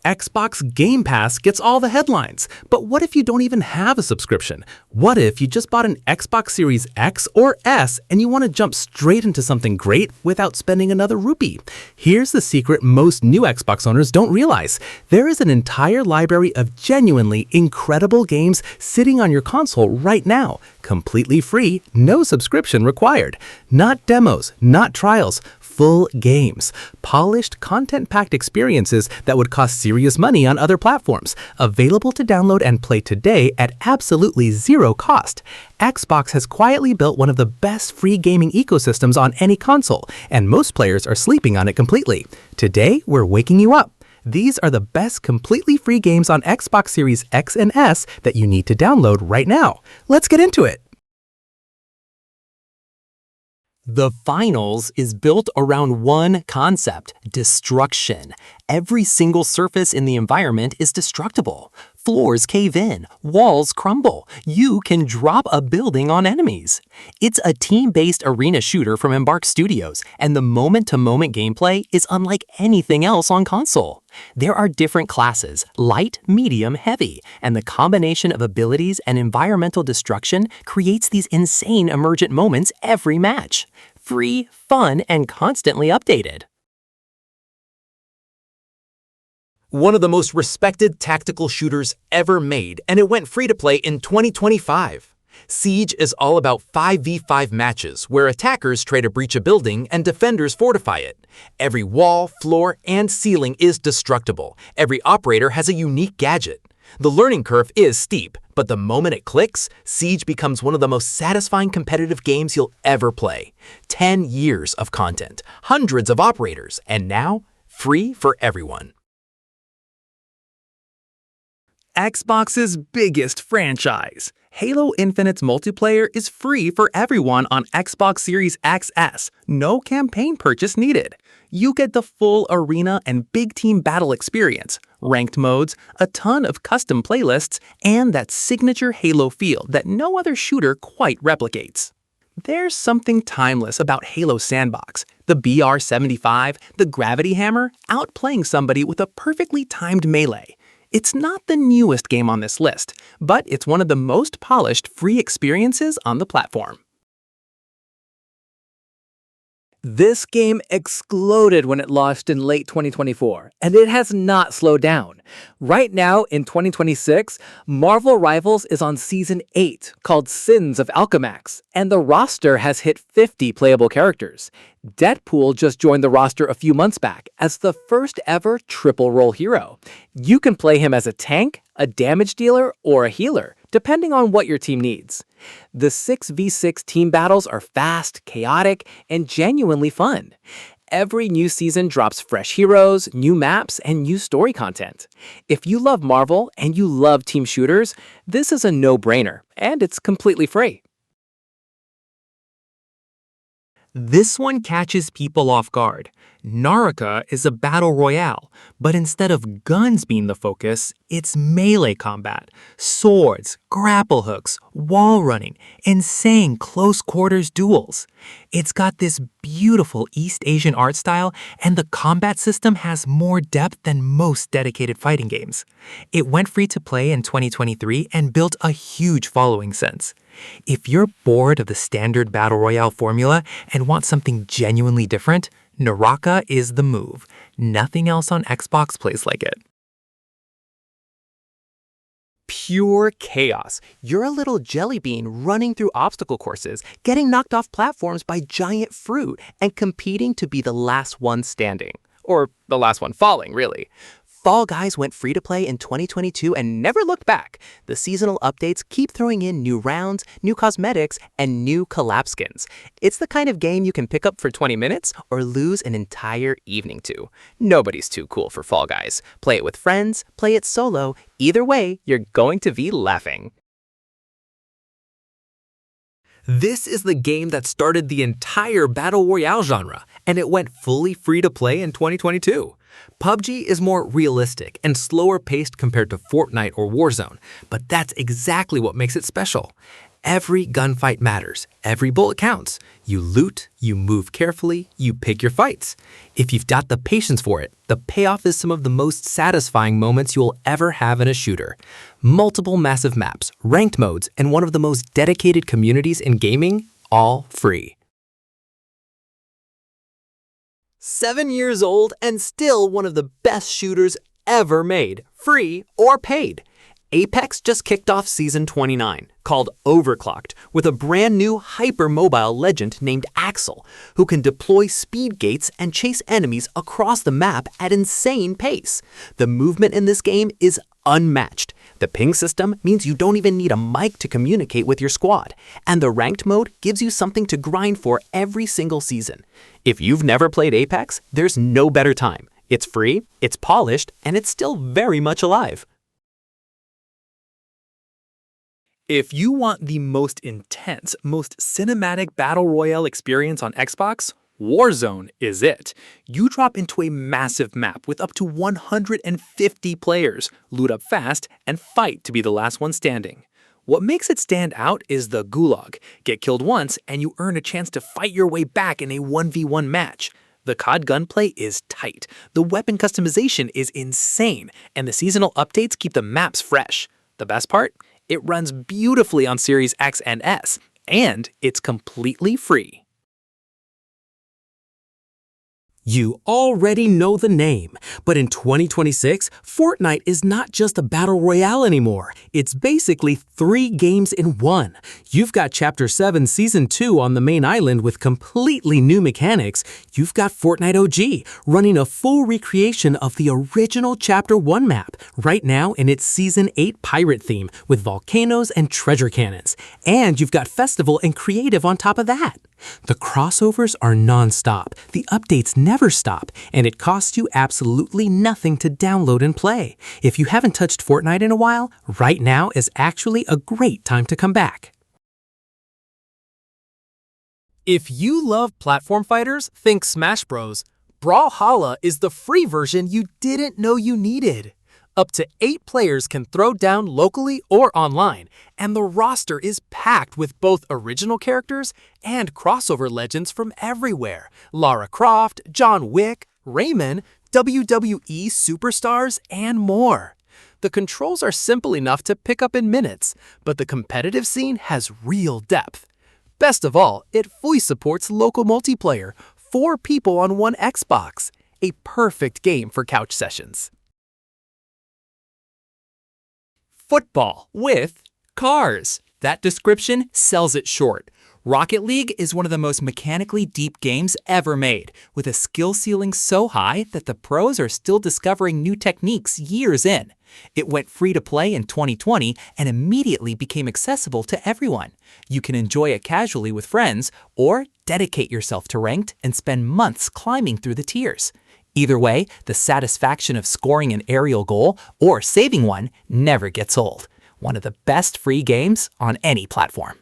Xbox Game Pass gets all the headlines, but what if you don't even have a subscription? What if you just bought an Xbox Series X or S and you want to jump straight into something great without spending another rupee? Here's the secret most new Xbox owners don't realize. There is an entire library of genuinely incredible games sitting on your console right now, completely free, no subscription required. Not demos, not trials, full games. Polished, content-packed experiences that would cost serious money on other platforms. Available to download and play today at absolutely zero cost. Xbox has quietly built one of the best free gaming ecosystems on any console, and most players are sleeping on it completely. Today, we're waking you up. These are the best completely free games on Xbox Series X and S that you need to download right now. Let's get into it. The Finals is built around one concept: destruction. Every single surface in the environment is destructible. Floors cave in, walls crumble. You can drop a building on enemies. It's a team-based arena shooter from Embark Studios, and the moment-to-moment gameplay is unlike anything else on console. There are different classes, light, medium, heavy, and the combination of abilities and environmental destruction creates these insane emergent moments every match. Free, fun, and constantly updated. One of the most respected tactical shooters ever made, and it went free to play in 2025. Siege is all about 5v5 matches where attackers try to breach a building and defenders fortify it. Every wall, floor, and ceiling is destructible. Every operator has a unique gadget. The learning curve is steep, but the moment it clicks, Siege becomes one of the most satisfying competitive games you'll ever play. 10 years of content, hundreds of operators, and now, free for everyone. Xbox's biggest franchise. Halo Infinite's multiplayer is free for everyone on Xbox Series XS. No campaign purchase needed. You get the full arena and big team battle experience, ranked modes, a ton of custom playlists, and that signature Halo feel that no other shooter quite replicates. There's something timeless about Halo Sandbox. The BR-75, the gravity hammer, outplaying somebody with a perfectly timed melee. It's not the newest game on this list, but it's one of the most polished free experiences on the platform. This game exploded when it launched in late 2024, and it has not slowed down. Right now, in 2026, Marvel Rivals is on Season 8, called Sins of Alchemax, and the roster has hit 50 playable characters. Deadpool just joined the roster a few months back as the first ever triple-role hero. You can play him as a tank, a damage dealer, or a healer, depending on what your team needs. The 6v6 team battles are fast, chaotic, and genuinely fun. Every new season drops fresh heroes, new maps, and new story content. If you love Marvel and you love team shooters, this is a no-brainer, and it's completely free. This one catches people off guard. Naraka is a battle royale, but instead of guns being the focus, it's melee combat, swords, grapple hooks, wall running, insane close quarters duels. It's got this beautiful East Asian art style, and the combat system has more depth than most dedicated fighting games. It went free to play in 2023 and built a huge following since. If you're bored of the standard battle royale formula and want something genuinely different, Naraka is the move. Nothing else on Xbox plays like it. Pure chaos. You're a little jelly bean running through obstacle courses, getting knocked off platforms by giant fruit, and competing to be the last one standing. Or the last one falling, really. Fall Guys went free to play in 2022 and never looked back. The seasonal updates keep throwing in new rounds, new cosmetics, and new collab skins. It's the kind of game you can pick up for 20 minutes or lose an entire evening to. Nobody's too cool for Fall Guys. Play it with friends, play it solo. Either way, you're going to be laughing. This is the game that started the entire Battle Royale genre, and it went fully free to play in 2022. PUBG is more realistic and slower paced compared to Fortnite or Warzone, but that's exactly what makes it special. Every gunfight matters. Every bullet counts. You loot, you move carefully, you pick your fights. If you've got the patience for it, the payoff is some of the most satisfying moments you'll ever have in a shooter. Multiple massive maps, ranked modes, and one of the most dedicated communities in gaming, all free. 7 years old and still one of the best shooters ever made, free or paid. Apex just kicked off Season 29, called Overclocked, with a brand new hyper-mobile legend named Axel, who can deploy speed gates and chase enemies across the map at insane pace. The movement in this game is unmatched. The ping system means you don't even need a mic to communicate with your squad, and the ranked mode gives you something to grind for every single season. If you've never played Apex, there's no better time. It's free, it's polished, and it's still very much alive. If you want the most intense, most cinematic battle royale experience on Xbox, Warzone is it. You drop into a massive map with up to 150 players, loot up fast, and fight to be the last one standing. What makes it stand out is the Gulag. Get killed once, and you earn a chance to fight your way back in a 1v1 match. The COD gunplay is tight, the weapon customization is insane, and the seasonal updates keep the maps fresh. The best part? It runs beautifully on Series X and S, and it's completely free. You already know the name, but in 2026, Fortnite is not just a battle royale anymore. It's basically 3 games in one. You've got Chapter 7 Season 2 on the main island with completely new mechanics. You've got Fortnite OG running a full recreation of the original Chapter 1 map, right now in its Season 8 pirate theme with volcanoes and treasure cannons. And you've got Festival and Creative on top of that. The crossovers are non-stop, the updates never stop, and it costs you absolutely nothing to download and play. If you haven't touched Fortnite in a while, right now is actually a great time to come back. If you love platform fighters, think Smash Bros. Brawlhalla is the free version you didn't know you needed. Up to 8 players can throw down locally or online, and the roster is packed with both original characters and crossover legends from everywhere. Lara Croft, John Wick, Rayman, WWE superstars, and more. The controls are simple enough to pick up in minutes, but the competitive scene has real depth. Best of all, it fully supports local multiplayer, 4 people on one Xbox. A perfect game for couch sessions. Football with cars. That description sells it short. Rocket League is one of the most mechanically deep games ever made, with a skill ceiling so high that the pros are still discovering new techniques years in. It went free to play in 2020 and immediately became accessible to everyone. You can enjoy it casually with friends or dedicate yourself to ranked and spend months climbing through the tiers. Either way, the satisfaction of scoring an aerial goal or saving one never gets old. One of the best free games on any platform.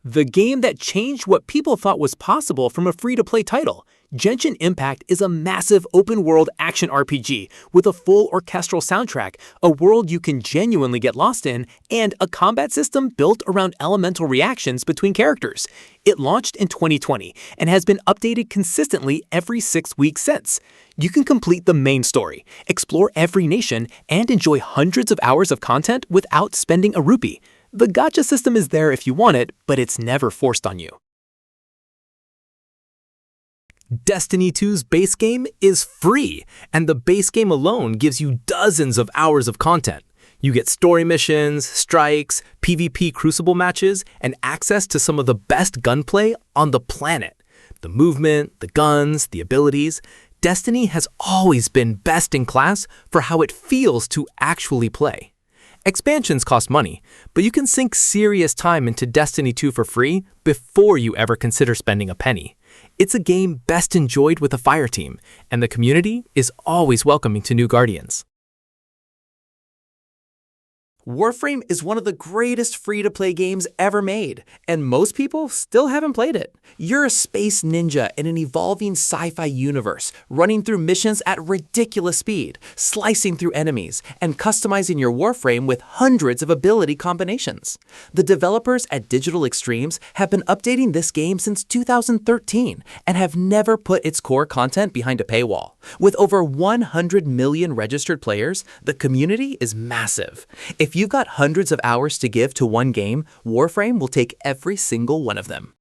The game that changed what people thought was possible from a free-to-play title. Genshin Impact is a massive open-world action RPG with a full orchestral soundtrack, a world you can genuinely get lost in, and a combat system built around elemental reactions between characters. It launched in 2020 and has been updated consistently every 6 weeks since. You can complete the main story, explore every nation, and enjoy hundreds of hours of content without spending a rupee. The gacha system is there if you want it, but it's never forced on you. Destiny 2's base game is free, and the base game alone gives you dozens of hours of content. You get story missions, strikes, PvP Crucible matches, and access to some of the best gunplay on the planet. The movement, the guns, the abilities. Destiny has always been best in class for how it feels to actually play. Expansions cost money, but you can sink serious time into Destiny 2 for free before you ever consider spending a penny. It's a game best enjoyed with a fire team, and the community is always welcoming to new Guardians. Warframe is one of the greatest free-to-play games ever made, and most people still haven't played it. You're a space ninja in an evolving sci-fi universe, running through missions at ridiculous speed, slicing through enemies, and customizing your Warframe with hundreds of ability combinations. The developers at Digital Extremes have been updating this game since 2013 and have never put its core content behind a paywall. With over 100 million registered players, the community is massive. If you've got hundreds of hours to give to one game, Warframe will take every single one of them.